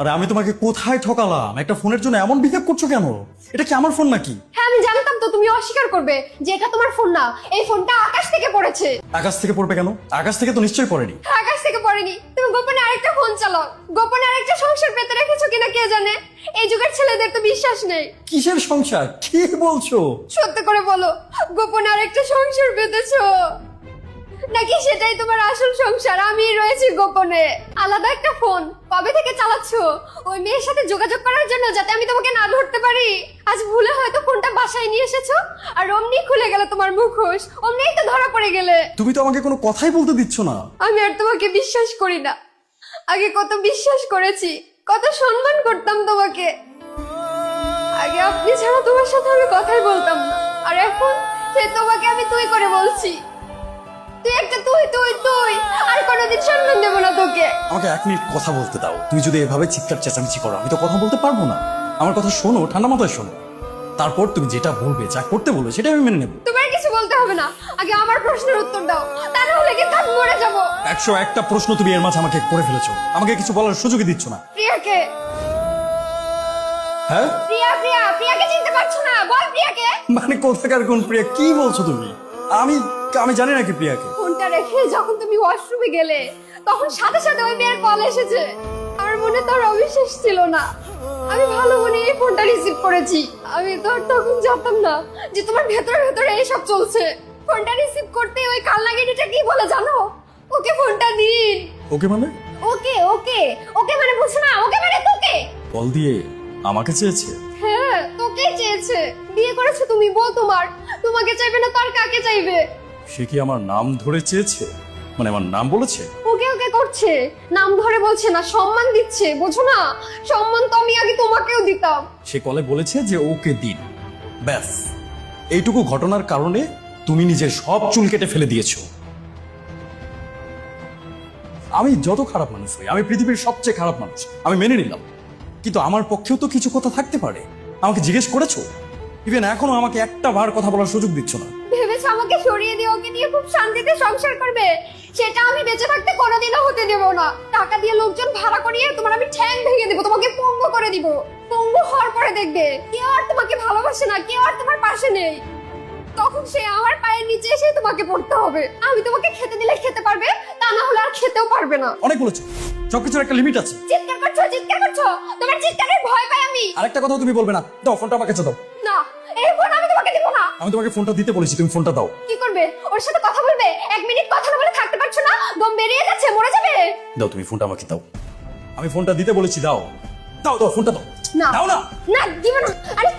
আরে আমি তোমাকে কোথায় ঠকালাম? একটা ফোনের জন্য এমন বিহেভ করছো কেন? এটা কি আমার ফোন নাকি? হ্যাঁ আমি জানতাম তো তুমি অস্বীকার করবে যে এটা তোমার ফোন না, এই ফোনটা আকাশ থেকে পড়েছে। আকাশ থেকে পড়বে কেন? আকাশ থেকে তো নিশ্চয়ই পড়েনি। আকাশ থেকে পড়েনি, তুমি গোপনে আরেকটা ফোন চালাও, গোপনে আরেকটা সংসার পেতে রেখেছো কিনা কে জানে। এই যুগের ছেলেদের তো বিশ্বাস নেই। কিসের সংসার? কি বলছো? সত্যি করে বলো, গোপনে আরেকটা সংসার পেতেছো নাকি সেটাই তোমার আসল সংসার? আমি রয়েছি গোপনে, আলাদা একটা ফোন। কবে থেকে চালাচ্ছো ওই মেয়ের সাথে যোগাযোগ করার জন্য, যাতে আমি তোমাকে না ধরতে পারি? আজ ভুলে হয়তো ফোনটা বাসায় নিয়ে এসেছো, আর অমনি খুলে গেল তোমার মুখোশ, অমনিই তো ধরা পড়ে গেলে। তুমি তো আমাকে কোনো কথাই বলতে দিচ্ছ না। আমি আর তোমাকে বিশ্বাস করি না। আগে কত বিশ্বাস করেছি, কত সম্মান করতাম তোমাকে। আগে আপনি ছাড়া তোমার সাথে আমি কথাই বলতাম না, আর এখন সে তোমাকে আমি তুই করে বলছি। তুই একটা তুই তুই তুই, আর কোনোদিন সম্মান দেবো না তোকে। আমাকে 1 মিনিট কথা বলতে দাও। তুমি যদি এভাবে চিৎকার চেঁচামেচি করো আমি তো কথা বলতে পারবো না। আমার কথা শোনো, ঠান্ডা মাথায় শোনো, তারপর তুমি যেটা বলবে, যা করতে বলবে সেটা আমি মেনে নেবো। তোমার কিছু বলতে হবে না, আগে আমার প্রশ্নের উত্তর দাও, তা না হলে কিন্তু আমি মরে যাবো। 101টা প্রশ্ন তুমি এর মাঝে আমাকে করে ফেলেছো, আমাকে কিছু বলার সুযোগই দিচ্ছ না। প্রিয়াকে? হ্যাঁ প্রিয়া প্রিয়া প্রিয়াকে চিনতে পারছো না? বল প্রিয়াকে। মানে কোথাকার কোন প্রিয়া? কি বলছো তুমি? আমি আমি জানি নাকি প্রিয়াকে? ফোনটা রেখে যখন তুমি ওয়াশরুমে গেলে, তখন সাথে সাথে ওই মেয়ের কল এসেছে। আমার মনে তো আর অবিশ্বাস ছিল না। আমি ভালো মনে এই ফোনটা রিসিভ করেছি। আমি তো আর তখন জানতাম না যে তোমার ভেতরে ভেতরে এইসব চলছে। ফোনটা রিসিভ করতে ওই কালনাগিনীটা কি বলে জানো? ওকে ফোনটা দিন। ওকে মানে? ওকে ওকে ওকে মানে বুঝছো না? ওকে মানে তোকে। কল দিয়ে আমাকে চেয়েছে? হ্যাঁ তোকে চেয়েছে। বিয়ে করেছো তুমি, বউ তোমার। তোমাকে চাইবে না তার কাকে চাইবে? সে কি আমার নাম ধরে চেয়েছে? মানে আমার নাম বলেছে? ওকে ওকে করছে, নাম ধরে বলছে না, সম্মান দিচ্ছে, বোঝো না? সম্মান তো আমি আগে তোমাকেও দিতাম। সে কলে বলেছে যে ওকে দিন, ব্যাস। এইটুকু ঘটনার কারণে তুমি নিজের সব চুল কেটে ফেলে দিয়েছো। আমি যত খারাপ মানুষ হই, আমি পৃথিবীর সবচেয়ে খারাপ মানুষ, আমি মেনে নিলাম, কিন্তু আমার পক্ষেও তো কিছু কথা থাকতে পারে। আমাকে জিজ্ঞেস করেছো? ইভেন এখনো আমাকে একটা বার কথা বলার সুযোগ দিচ্ছ না। ভেবেছো আমাকে সরিয়ে দিয়ে ওকে নিয়ে খুব শান্তিতে সংসার করবে? সেটা আমি বেঁচে থাকতে কোনোদিনও হতে দেব না। টাকা দিয়ে লোকজন ভাড়া করিয়ে তোমার আমি ঠ্যাং ভেঙে দেবো, তোমাকে পঙ্গু করে দিব। পঙ্গু হওয়ার পরে দেখবে কেউ আর তোমাকে ভালোবাসে না, কেউ আর তোমার পাশে নেই। তখন সে আমার পায়ের নিচে এসে তোমাকে পড়তে হবে। আমি তোমাকে খেতে দিলে খেতে পারবে, তা না হলে আর খেতেও পারবে না। অনেক বলেছো, সবকিছুর একটা লিমিট আছে। চিৎকার করছো চিৎকার করছো, তোমার চিৎকারের ভয় পাই আমি। আরেকটা কথা তুমি বলবে না? দাও ফোনটা আমাকে কাছে দাও। না, এই ফোন আমি তোমাকে দিব না। আমি তোমাকে ফোনটা দিতে বলেছি, তুমি ফোনটা দাও। কি করবে? ওর সাথে কথা বলবে? 1 মিনিট কথা না বলে থাকতে পারছো না? দম বেরিয়ে যাচ্ছে, মরে যাবে। দাও, তুমি ফোনটা আমাকে দাও। আমি ফোনটা দিতে বলেছি, দাও দাও দাও, ফোনটা দাও। না দাও না। না দিব না। আরে